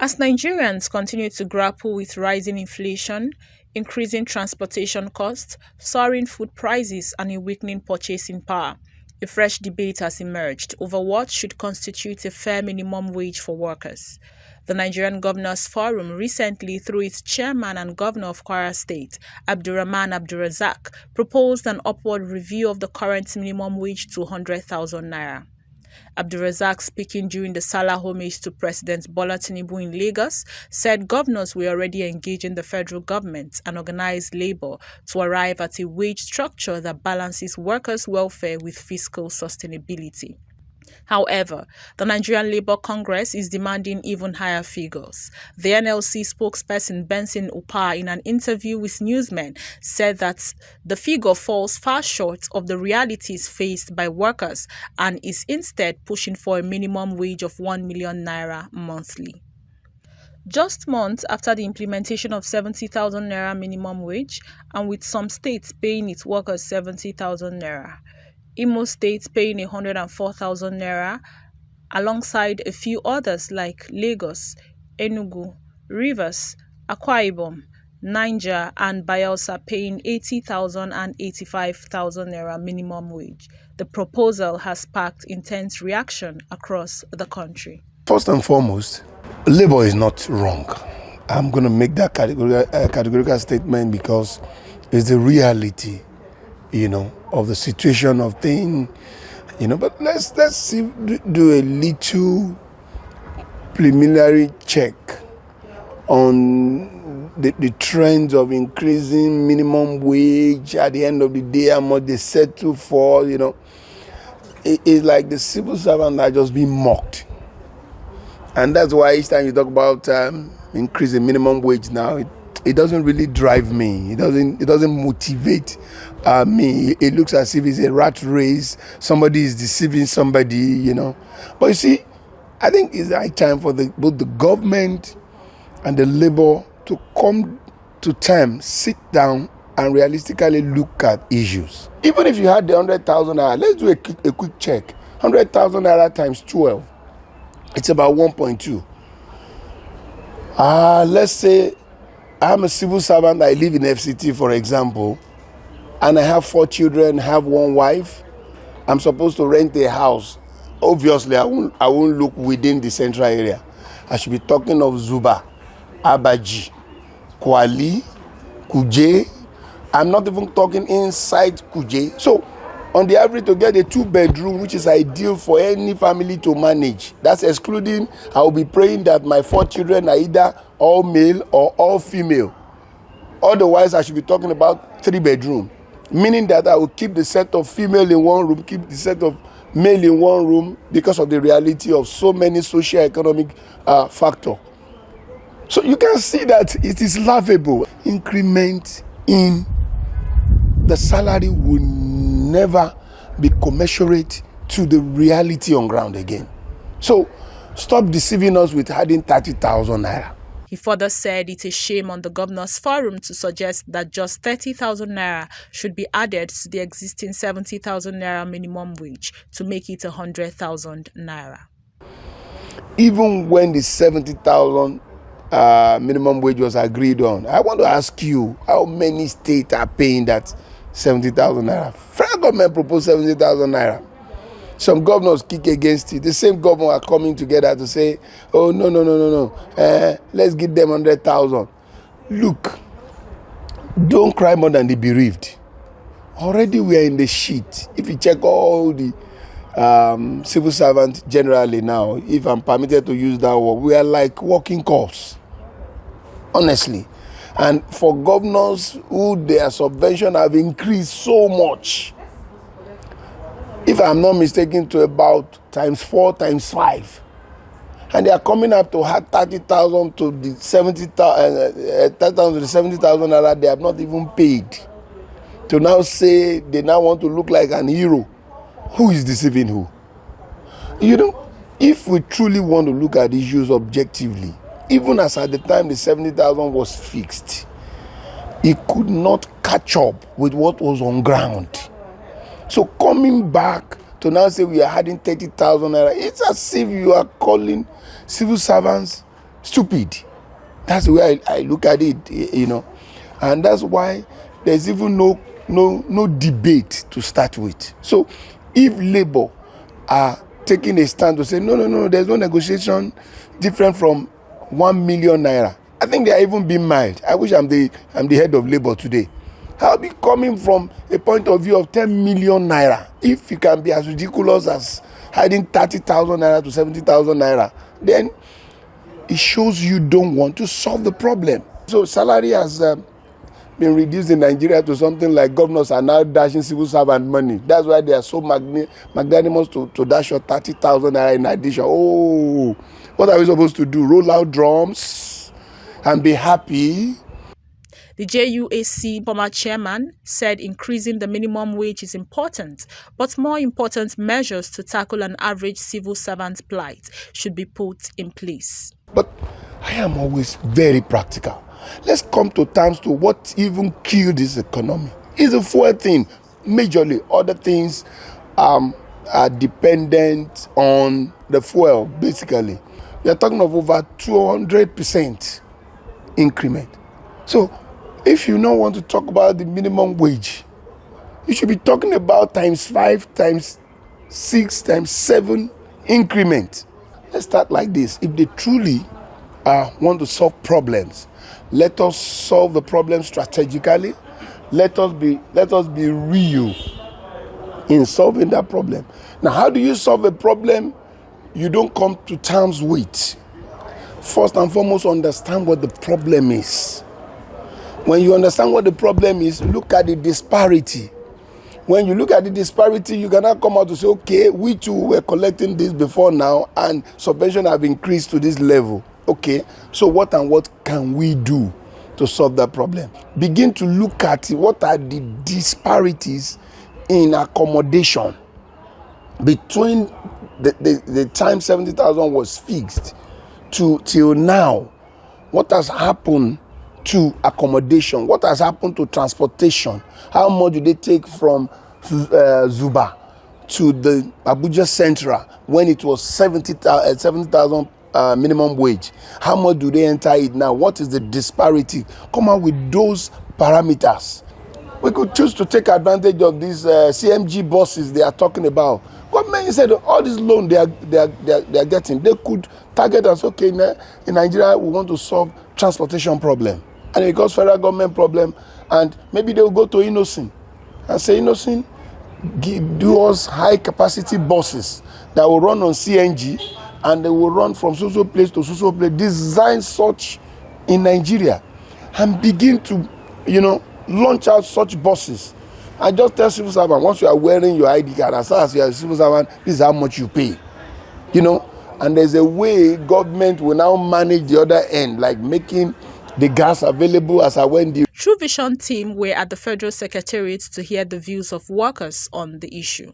As Nigerians continue to grapple with rising inflation, increasing transportation costs, soaring food prices, and a weakening purchasing power, a fresh debate has emerged over what should constitute a fair minimum wage for workers. The Nigerian Governors Forum recently, through its chairman and governor of Kwara State, Abdulrahman Abdulrazak, proposed an upward review of the current minimum wage to 100,000 naira. Abdulrazak, speaking during the Salah homage to President Bola Tinubu in Lagos, said governors were already engaging the federal government and organized labor to arrive at a wage structure that balances workers' welfare with fiscal sustainability. However, the Nigerian Labour Congress is demanding even higher figures. The NLC spokesperson Benson Upah, in an interview with newsmen, said that the figure falls far short of the realities faced by workers and is instead pushing for a minimum wage of 1 million naira monthly. Just months after the implementation of 70,000 naira minimum wage, and with some states paying its workers 70,000 naira, Imo State paying 104,000 naira, alongside a few others like Lagos, Enugu, Rivers, Akwa Ibom, Niger, and Bayelsa paying 80,000 and 85,000 naira minimum wage. The proposal has sparked intense reaction across the country. First and foremost, labor is not wrong. I'm going to make that categorical statement because it's the reality, of the situation of things, but let's do a little preliminary check on the trends of increasing minimum wage. At the end of the day, how much they settle for, It's like the civil servant are just being mocked. And that's why each time you talk about increasing minimum wage now, it doesn't really drive me. It doesn't motivate me. It looks as if it's a rat race. Somebody is deceiving somebody, But you see, I think it's the right time for both the government and the labor to come to terms, sit down, and realistically look at issues. Even if you had the 100,000 naira, let's do a quick check. 100,000 naira times 12, it's about 1.2. Let's say I'm a civil servant. I live in FCT, for example, and I have 4 children, have 1 wife. I'm supposed to rent a house. Obviously, I won't look within the central area. I should be talking of Zuba, Abaji, Kwali, Kuje. I'm not even talking inside Kuje. So, on the average, to get a 2-bedroom, which is ideal for any family to manage, that's excluding, I will be praying that my 4 children are either all male or all female. Otherwise, I should be talking about 3-bedroom, meaning that I will keep the set of female in one room, keep the set of male in one room, because of the reality of so many socio-economic factors. So you can see that it is laughable. Increment in the salary will never be commensurate to the reality on ground again. So stop deceiving us with adding 30,000 naira. He further said it's a shame on the Governors Forum to suggest that just 30,000 naira should be added to the existing 70,000 naira minimum wage to make it 100,000 naira. Even when the 70,000 minimum wage was agreed on, I want to ask you, how many states are paying that 70,000 naira? Federal government proposed 70,000 naira. Some governors kick against it. The same governor are coming together to say, oh, no. Let's give them 100,000. Look, don't cry more than the bereaved. Already we are in the shit. If you check all the civil servants generally now, if I'm permitted to use that word, we are like walking corpse. Honestly. And for governors who their subvention have increased so much, if I'm not mistaken, to about times 4, times 5, and they are coming up to have 30,000 to the 70,000 to the 70,000 naira they have not even paid. To now say they now want to look like an hero. Who is deceiving who? If we truly want to look at issues objectively, even as at the time the 70,000 was fixed, it could not catch up with what was on ground. So coming back to now say we are adding 30,000 naira, it's as if you are calling civil servants stupid. That's the way I look at it, and that's why there's even no debate to start with. So if Labour are taking a stand to say no, there's no negotiation different from 1 million naira, I think they are even being mild. I wish I'm the head of Labour today. I'll be coming from a point of view of 10 million naira. If you can be as ridiculous as hiding 30,000 naira to 70,000 naira, then it shows you don't want to solve the problem. So salary has been reduced in Nigeria to something like governors are now dashing civil servant money. That's why they are so magnanimous to dash out 30,000 naira in addition. Oh, what are we supposed to do? Roll out drums and be happy? The JUAC former chairman said increasing the minimum wage is important, but more important measures to tackle an average civil servant plight should be put in place. But I am always very practical. Let's come to terms to what even killed this economy. It's a fuel thing, majorly. Other things are dependent on the fuel, basically. We are talking of over 200% increment. So if you don't want to talk about the minimum wage, you should be talking about times 5, times 6, times 7 increment. Let's start like this. If they truly want to solve problems, let us solve the problem strategically. Let us be real in solving that problem. Now, how do you solve a problem you don't come to terms with? First and foremost, understand what the problem is. When you understand what the problem is, look at the disparity. When you look at the disparity, you cannot come out to say, okay, we too were collecting this before now and subvention have increased to this level. Okay, so what can we do to solve that problem? Begin to look at what are the disparities in accommodation between the time 70,000 was fixed till now. What has happened to accommodation? What has happened to transportation? How much do they take from Zuba to the Abuja Central when it was 70,000 minimum wage? How much do they enter it now? What is the disparity? Come out with those parameters. We could choose to take advantage of these CMG buses they are talking about. Government said all this loan they are getting, they could target us. Okay, in Nigeria we want to solve transportation problem, and because federal government problem, and maybe they will go to Innocent and say, Innocent, do us high capacity buses that will run on CNG and they will run from so place to so place. Design such in Nigeria and begin to launch out such buses. I just tell civil servant, once you are wearing your ID card, as far as you are a civil servant, this is how much you pay. And there's a way government will now manage the other end, like making the gas available as I went. The True Vision team were at the Federal Secretariat to hear the views of workers on the issue.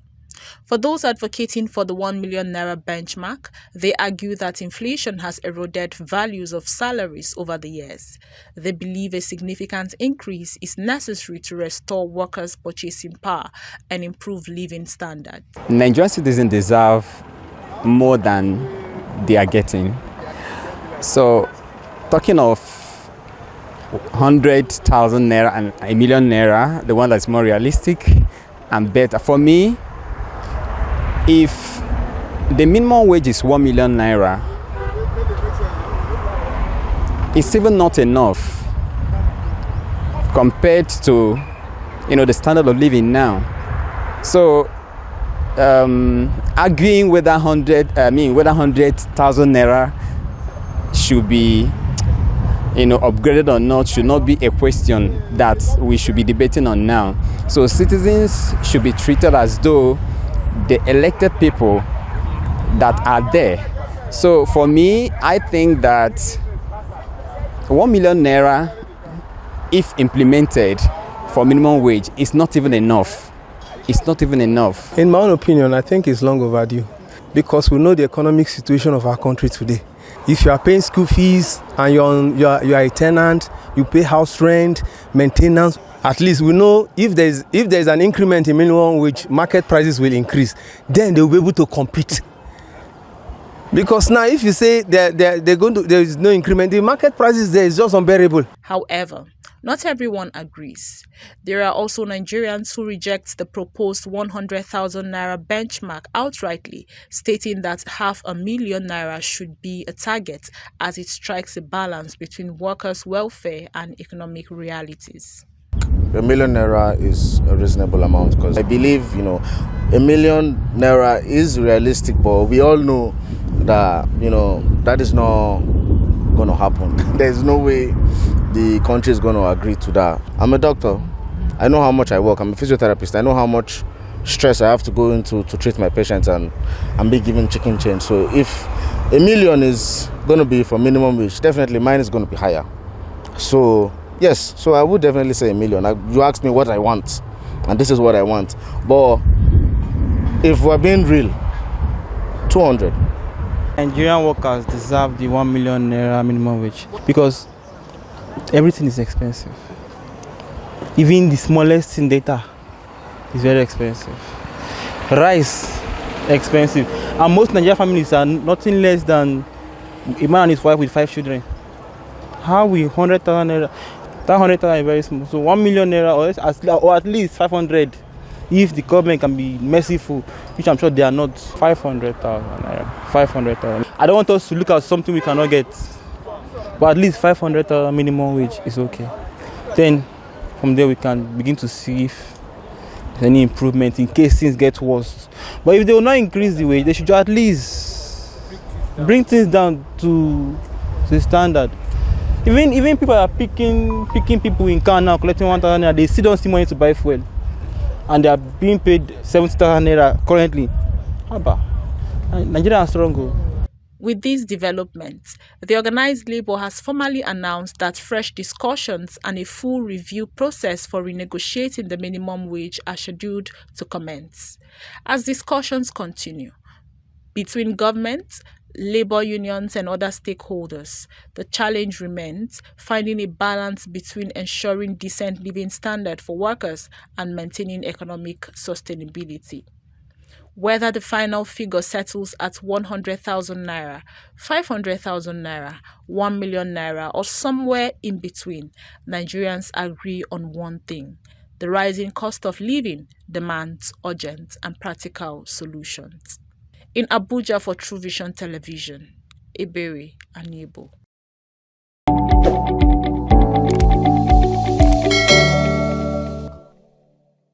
For those advocating for the 1 million naira benchmark, they argue that inflation has eroded values of salaries over the years. They believe a significant increase is necessary to restore workers' purchasing power and improve living standards. Nigerian citizens deserve more than they are getting. So, talking of 100,000 naira and 1 million naira, the one that's more realistic and better for me. If the minimum wage is 1 million naira, it's even not enough compared to the standard of living now. So arguing whether 100,000 naira should be upgraded or not should not be a question that we should be debating on now. So citizens should be treated as though the elected people that are there. So for me, I think that 1 million naira, if implemented for minimum wage, is not even enough. It's not even enough. In my own opinion, I think it's long overdue because we know the economic situation of our country today. If you are paying school fees and you are a tenant, you pay house rent, maintenance. At least we know if there is an increment in minimum wage, market prices will increase. Then they will be able to compete. Because now if you say there is no increment, the market prices there is just unbearable. However, not everyone agrees. There are also Nigerians who reject the proposed 100,000 naira benchmark outrightly, stating that 500,000 naira should be a target as it strikes a balance between workers' welfare and economic realities. ₦1 million is a reasonable amount, because I believe, ₦1 million is realistic, but we all know that, that is not going to happen. There's no way the country is going to agree to that. I'm a doctor. I know how much I work. I'm a physiotherapist. I know how much stress I have to go into to treat my patients, and I'm being given chicken change. So if ₦1 million is going to be for minimum wage, definitely mine is going to be higher. So yes, so I would definitely say ₦1 million. You asked me what I want, and this is what I want. But if we're being real, 200. Nigerian workers deserve the 1 million naira minimum wage, because everything is expensive. Even the smallest thing, data, is very expensive. Rice, expensive. And most Nigerian families are nothing less than a man and his wife with 5 children. How will 100,000 naira? That 100,000 is very small. So 1 million naira, or at least 500, if the government can be merciful, which I'm sure they are not. 500,000 naira. 500,000. I don't want us to look at something we cannot get, but at least 500,000 minimum wage is okay. Then from there we can begin to see if there's any improvement in case things get worse. But if they will not increase the wage, they should at least bring things down to the standard. Even people are picking people in car now, collecting 1,000 naira, they still don't see money to buy fuel, and they are being paid 70,000 naira currently. Haba, Nigeria is strong. With these developments, the organized labor has formally announced that fresh discussions and a full review process for renegotiating the minimum wage are scheduled to commence. As discussions continue between government, labor unions and other stakeholders, the challenge remains finding a balance between ensuring decent living standard for workers and maintaining economic sustainability. Whether the final figure settles at 100,000 naira, 500,000 naira, 1 million naira, or somewhere in between, Nigerians agree on one thing: the rising cost of living demands urgent and practical solutions. In Abuja for True Vision Television, Ebere Aniebo.